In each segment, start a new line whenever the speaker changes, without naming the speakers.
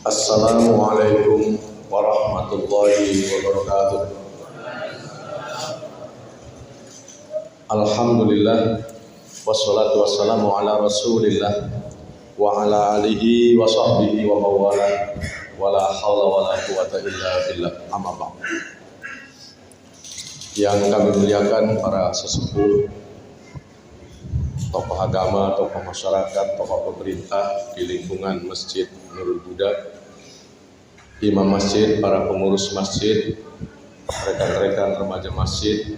Assalamualaikum warahmatullahi wabarakatuh. Alhamdulillah wassalatu wassalamu ala rasulillah wa ala alihi wa sahbihi wa mawala wa la hawla wa la quwata illa billah, amma ba'd. Yang kami muliakan para sesepuh, tokoh agama, tokoh masyarakat, tokoh pemerintah di lingkungan Masjid Nurul Huda, imam masjid, para pengurus masjid, rekan-rekan remaja masjid,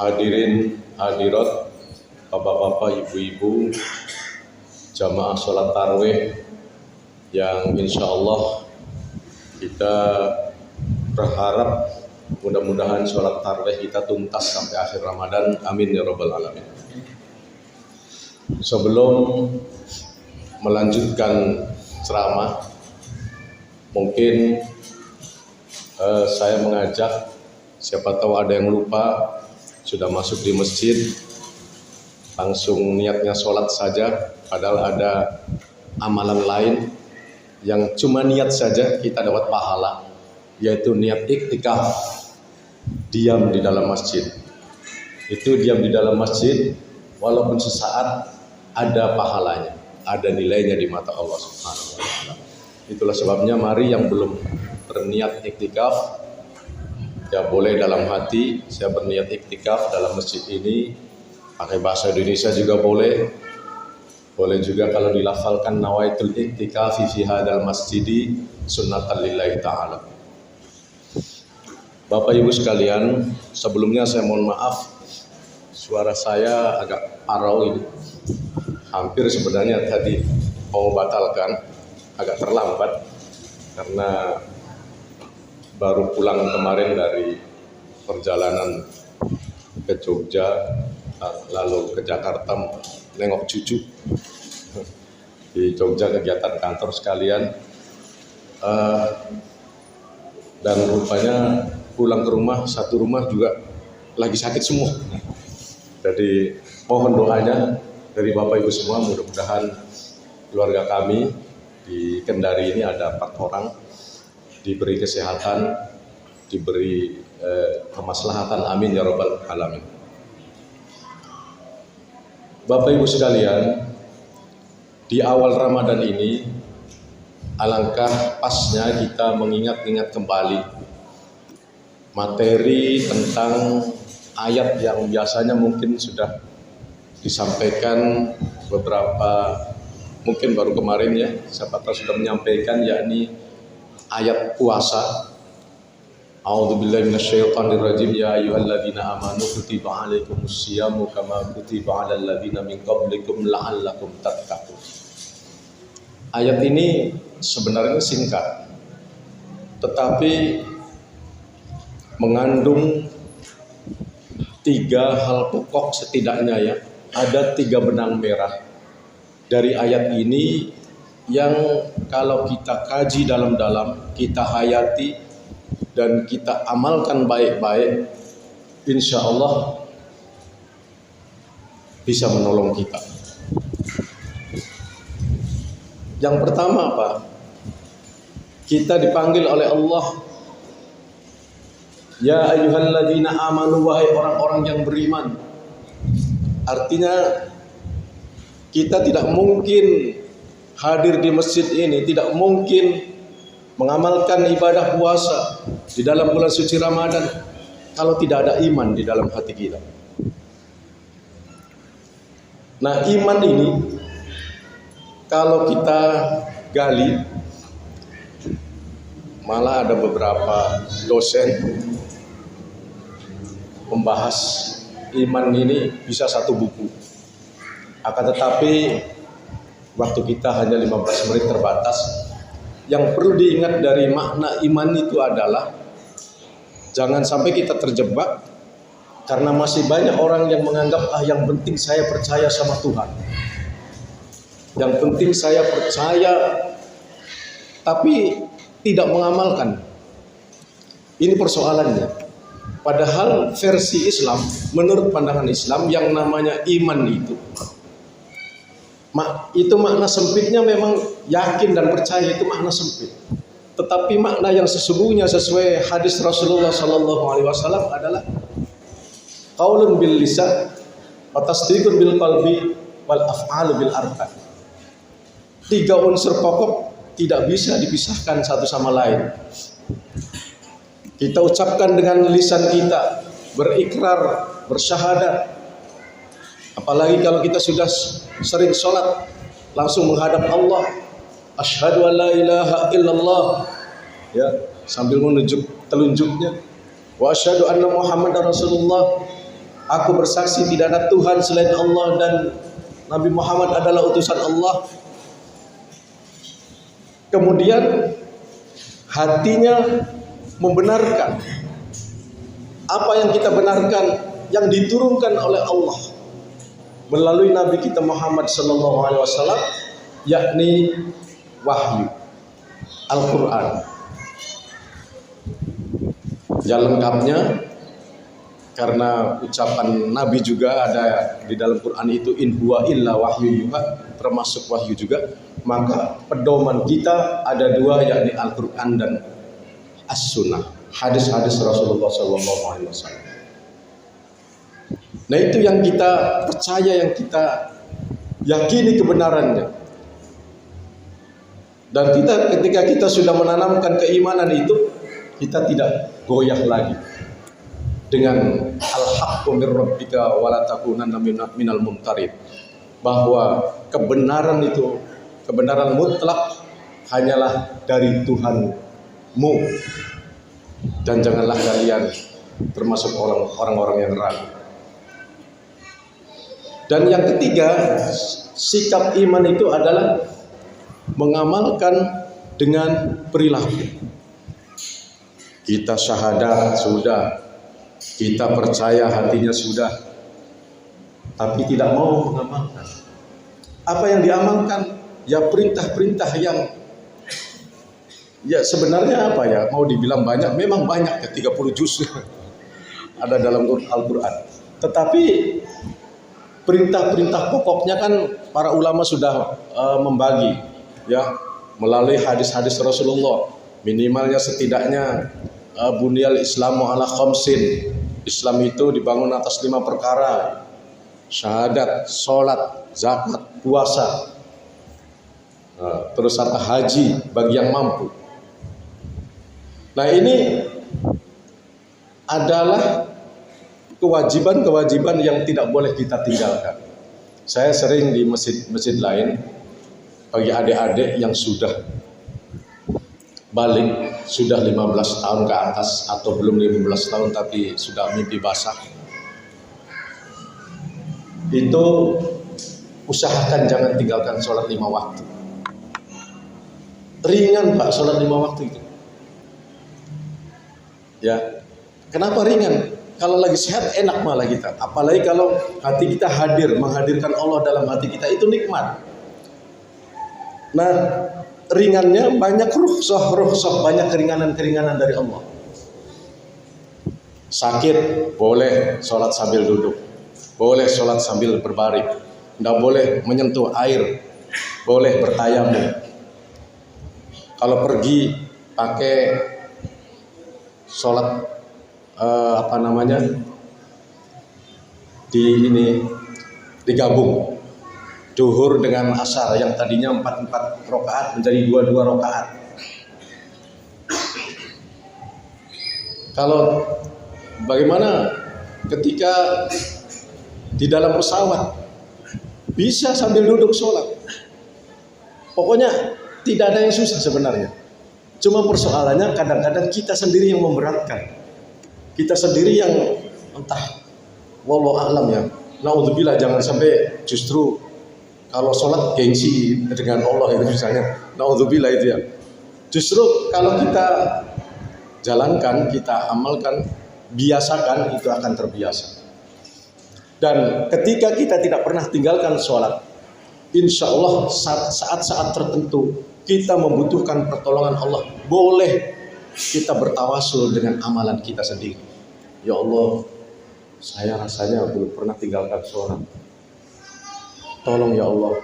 hadirin, hadirat, bapak-bapak, ibu-ibu, jamaah sholat tarawih yang insya Allah kita berharap mudah-mudahan sholat tarawih kita tuntas sampai akhir Ramadan. Amin ya rabbal alamin. Sebelum melanjutkan ceramah, mungkin saya mengajak, siapa tahu ada yang lupa sudah masuk di masjid langsung niatnya sholat saja, padahal ada amalan lain yang cuma niat saja kita dapat pahala, yaitu niat iktikaf, diam di dalam masjid. Itu diam di dalam masjid walaupun sesaat, ada pahalanya, ada nilainya di mata Allah Subhanahu wa taala. Itulah sebabnya mari yang belum berniat iktikaf, ya boleh dalam hati saya berniat iktikaf dalam masjid ini, pakai bahasa Indonesia juga boleh. Boleh juga kalau dilafalkan nawaitul iktikafi fi hadzal masjidi sunnatan lillahi ta'ala. Bapak Ibu sekalian, sebelumnya saya mohon maaf suara saya agak parau ini. Hampir sebenarnya tadi mau batalkan, agak terlambat karena baru pulang kemarin dari perjalanan ke Jogja, lalu ke Jakarta nengok cucu. Di Jogja kegiatan kantor sekalian, dan rupanya pulang ke rumah, satu rumah juga lagi sakit semua. Jadi mohon doanya dari Bapak Ibu semua, mudah-mudahan keluarga kami di Kendari ini ada 4 orang diberi kesehatan, diberi kemaslahatan, amin ya rabbal alamin. Bapak Ibu sekalian, di awal Ramadan ini alangkah pasnya kita mengingat-ingat kembali materi tentang ayat yang biasanya mungkin sudah disampaikan beberapa, mungkin baru kemarin ya, siapa tahu sudah menyampaikan, yakni ayat puasa. A'udzubillahi minasyaitonirrajim. Ya ayyuhalladzina amanu kutiba alaikumusyamu kama kutiba alal ladzina min qablikum la'allakum tattaqun. Ayat ini sebenarnya singkat, tetapi mengandung 3 hal pokok setidaknya ya. Ada 3 benang merah dari ayat ini yang kalau kita kaji dalam-dalam, kita hayati dan kita amalkan baik-baik, insya Allah bisa menolong kita. Yang pertama apa? Kita dipanggil oleh Allah, ya ayyuhalladzina amanu, wahai orang-orang yang beriman. Artinya kita tidak mungkin hadir di masjid ini, tidak mungkin mengamalkan ibadah puasa di dalam bulan suci Ramadan kalau tidak ada iman di dalam hati kita. Nah, iman ini kalau kita gali, malah ada beberapa dosen membahas iman ini bisa 1 buku. Akan tetapi waktu kita hanya 15 menit terbatas. Yang perlu diingat dari makna iman itu adalah jangan sampai kita terjebak, karena masih banyak orang yang menganggap yang penting saya percaya sama Tuhan, yang penting saya percaya, tapi tidak mengamalkan. Ini persoalannya. Padahal versi Islam, menurut pandangan Islam, yang namanya iman itu makna sempitnya memang yakin dan percaya itu makna sempit. Tetapi makna yang sesungguhnya sesuai hadis Rasulullah Sallallahu Alaihi Wasallam adalah qaulun bil lisan, wa tasdiqun bil qalbi, wal af'alu bil arkan. 3 unsur pokok tidak bisa dipisahkan satu sama lain. Kita ucapkan dengan lisan kita, berikrar, bersyahadat. Apalagi kalau kita sudah sering sholat, langsung menghadap Allah, asyhadu an la ilaha illallah, ya, sambil menunjuk telunjuknya, wa asyhadu anna Muhammadar Rasulullah, aku bersaksi tidak ada Tuhan selain Allah dan Nabi Muhammad adalah utusan Allah. Kemudian hatinya membenarkan apa yang kita benarkan yang diturunkan oleh Allah melalui Nabi kita Muhammad sallallahu alaihi wasallam, yakni wahyu Al-Quran. Yang lengkapnya, karena ucapan Nabi juga ada di dalam Quran itu, in huwa illa wahyu yuha, termasuk wahyu juga, maka pedoman kita ada 2, yakni Al-Quran dan As-Sunnah, hadis-hadis Rasulullah SAW. Nah, itu yang kita percaya, yang kita yakini kebenarannya. Dan ketika kita sudah menanamkan keimanan itu, kita tidak goyah lagi dengan al-haqqu mir rabbika wa la takunanna minal mumtarin, bahwa kebenaran itu, kebenaran mutlak hanyalah dari Tuhanmu, dan janganlah kalian termasuk orang-orang yang ragu. Dan yang ketiga, sikap iman itu adalah mengamalkan dengan perilaku. Kita syahadat sudah, kita percaya hatinya sudah, tapi tidak mau mengamalkan. Apa yang diamalkan? Ya perintah-perintah yang, ya sebenarnya apa ya, mau dibilang banyak, memang banyak ya, 30 juz ada dalam Al-Quran. Tetapi perintah-perintah pokoknya kan para ulama sudah membagi, ya, melalui hadis-hadis Rasulullah. Minimalnya setidaknya bunyal Islamu ala khamsin, Islam itu dibangun atas 5 perkara: syahadat, sholat, zakat, puasa, terus apa, haji bagi yang mampu. Nah, ini adalah kewajiban-kewajiban yang tidak boleh kita tinggalkan. Saya sering di masjid-masjid lain, bagi adik-adik yang sudah balik, sudah 15 tahun ke atas atau belum 15 tahun tapi sudah mimpi basah, itu usahakan jangan tinggalkan sholat 5 waktu. Ringan Pak sholat 5 waktu itu. Ya, kenapa ringan? Kalau lagi sehat enak malah kita. Apalagi kalau hati kita hadir, menghadirkan Allah dalam hati kita, itu nikmat. Nah, ringannya banyak rukhsah, banyak keringanan dari Allah. Sakit, boleh sholat sambil duduk, boleh sholat sambil berbaring, tidak boleh menyentuh air, boleh bertayamum. Kalau pergi pakai sholat digabung duhur dengan asar, yang tadinya 4 rakaat menjadi 2 rakaat. Kalau bagaimana ketika di dalam pesawat bisa sambil duduk sholat? Pokoknya tidak ada yang susah sebenarnya. Cuma persoalannya kadang-kadang kita sendiri yang memberatkan. Kita sendiri yang entah, wallahu a'lam ya. Naudzubillah, jangan sampai justru kalau sholat gengsi dengan Allah itu misalnya. Naudzubillah itu ya. Justru kalau kita jalankan, kita amalkan, biasakan, itu akan terbiasa. Dan ketika kita tidak pernah tinggalkan sholat, insya Allah saat-saat tertentu kita membutuhkan pertolongan Allah, boleh kita bertawasul dengan amalan kita sendiri. Ya Allah, saya rasanya belum pernah tinggalkan sholat. Tolong ya Allah,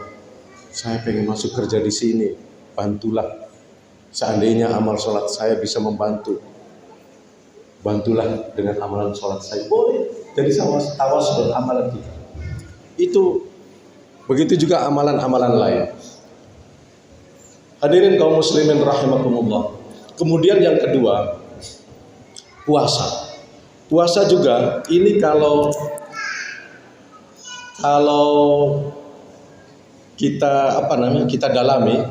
saya pengen masuk kerja di sini. bantulah. Seandainya amal sholat saya bisa membantu, bantulah dengan amalan sholat saya. Boleh jadi tawasul amalan kita. Itu begitu juga amalan-amalan lain. Hadirin kaum muslimin rahimakumullah. Kemudian yang kedua, puasa. Puasa juga ini kalau kita kita dalami,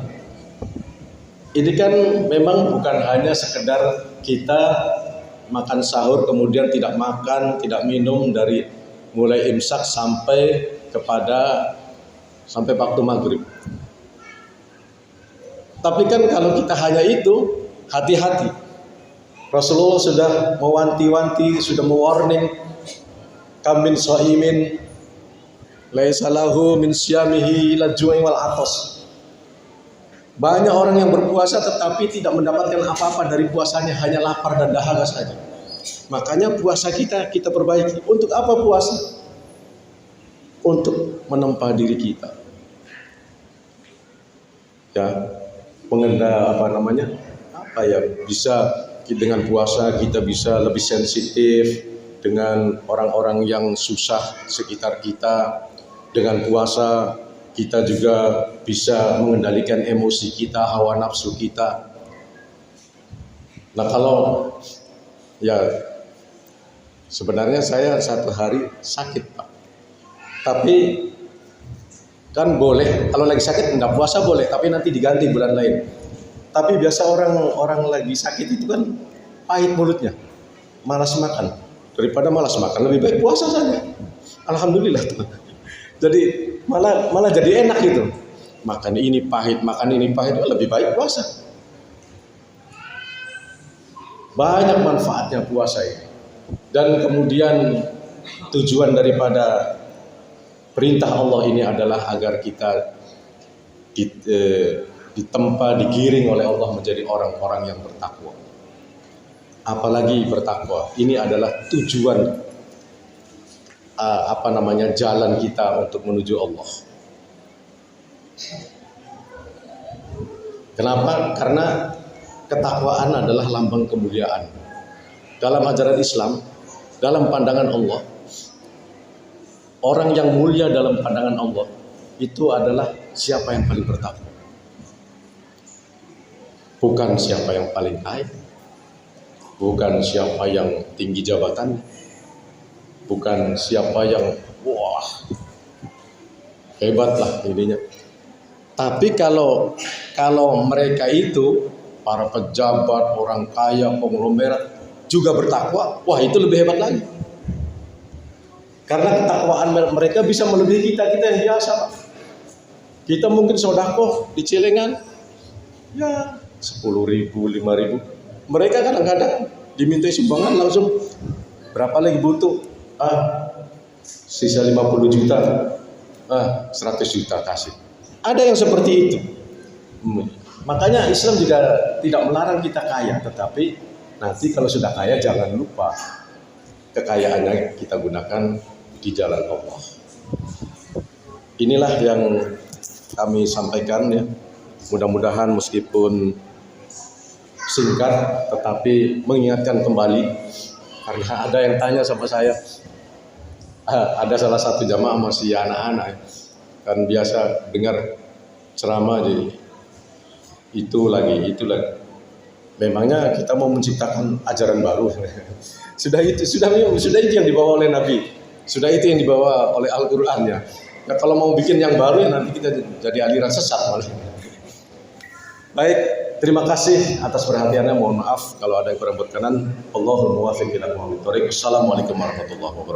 ini kan memang bukan hanya sekedar kita makan sahur kemudian tidak makan, tidak minum dari mulai imsak sampai waktu maghrib. Tapi kan kalau kita hanya itu, hati-hati. Rasulullah sudah mewanti-wanti, sudah mewarning, kam min shaimin laisa lahu min syamihi ila ju'i wal atas. Banyak orang yang berpuasa tetapi tidak mendapatkan apa-apa dari puasanya, hanya lapar dan dahaga saja. Makanya puasa kita perbaiki. Untuk apa puasa? Untuk menempa diri kita. Ya, bisa dengan puasa kita bisa lebih sensitif dengan orang-orang yang susah sekitar kita. Dengan puasa kita juga bisa mengendalikan emosi kita, hawa nafsu kita. Nah kalau sebenarnya saya satu hari sakit Pak, tapi kan boleh kalau lagi sakit enggak puasa boleh, tapi nanti diganti bulan lain. Tapi biasa orang lagi sakit itu kan pahit mulutnya, malas makan. Daripada malas makan lebih baik puasa saja. Alhamdulillah tuh. Jadi malah jadi enak gitu. Makan ini pahit, lebih baik puasa. Banyak manfaatnya puasa ini. Dan kemudian tujuan daripada perintah Allah ini adalah agar kita ditempa, digiring oleh Allah menjadi orang-orang yang bertakwa. Apalagi bertakwa, ini adalah tujuan jalan kita untuk menuju Allah. Kenapa? Karena ketakwaan adalah lambang kemuliaan. Dalam ajaran Islam, dalam pandangan Allah, orang yang mulia dalam pandangan Allah itu adalah siapa yang paling bertakwa. Bukan siapa yang paling kaya, bukan siapa yang tinggi jabatan, bukan siapa yang hebat lah ininya. Tapi kalau mereka itu para pejabat, orang kaya, konglomerat juga bertakwa, itu lebih hebat lagi. Karena ketakwaan mereka bisa melebihi kita yang biasa. Kita mungkin sedekah di celengan 10.000, 5.000. Mereka kadang-kadang diminta sumbangan langsung berapa lagi butuh? Sisa 50 juta, 100 juta kasih. Ada yang seperti itu. Makanya Islam juga tidak melarang kita kaya, tetapi nanti kalau sudah kaya jangan lupa kekayaannya kita gunakan di jalan Allah. Inilah yang kami sampaikan ya. Mudah-mudahan meskipun singkat tetapi mengingatkan kembali, karena ada yang tanya sama saya. Ada salah satu jamaah masih anak-anak kan biasa dengar ceramah jadi itu lagi. Memangnya kita mau menciptakan ajaran baru? Sudah itu yang dibawa oleh Nabi. Sudah itu yang dibawa oleh Al-Qur'an ya. Nah, kalau mau bikin yang baru ya nanti kita jadi aliran sesat malah. Baik, terima kasih atas perhatiannya. Mohon maaf kalau ada yang kurang berkenan. Allahul muwaffiq ila aqwamit thoriq. Assalamualaikum warahmatullahi wabarakatuh.